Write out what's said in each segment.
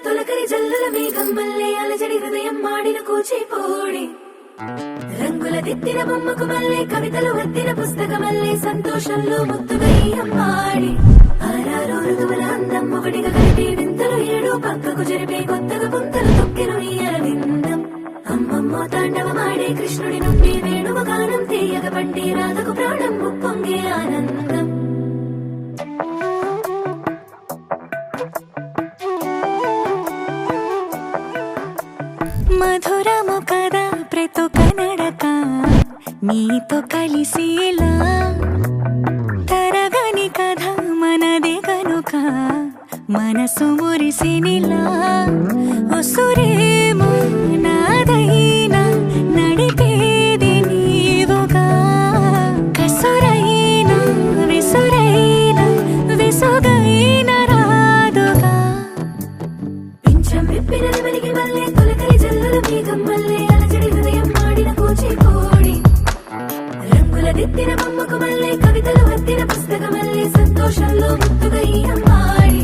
తొలకరి జల్లుల మేఘం మల్లె అలజడి హృదయం మాడిన కూచిపోడి రంగుల దిద్దిన బొమ్మకు మల్లె కవితలు వద్దిన పుస్తకమల్లె సంతోషంలో ముద్దుగా అమ్మాడి ఆరారు ఋతువుల అందం ఒకటిగా కలిపి వింతలు ఏడు పక్కకు జరిపే కొత్తగా పుంతలు తొక్కెను ఇయ్యల విందం అమ్మమ్మో తాండవమాడే కృష్ణుడి నుండి వేణువ గానం తీయగ పండి రాధకు ప్రాణం ఉప్పొంగే ఆనందం మధురము కదా ప్రతొక నడక నీతో కలిసేలా తరగని కథ మనదే కనుక మనసు మురిసినిలా ఉసురేమో నాదైనా నడిపేది నీవుగా కసురైనా విసురైనా విసుగైన రాదుగా పింఛం విప్పిన వెలిగి మల్లె తొలకరి జల్లుల మేఘం మల్లె అలజడి హృదయం మాడిన కూచిపోడి రంగుల దిద్దిన బొమ్మకు మల్లె కవితలు వద్దిన పుస్తకమల్లె సంతోషంలో ముద్దుగా అమ్మాడి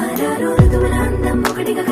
ఆరారు ఋతువుల అందం ఒకటిగా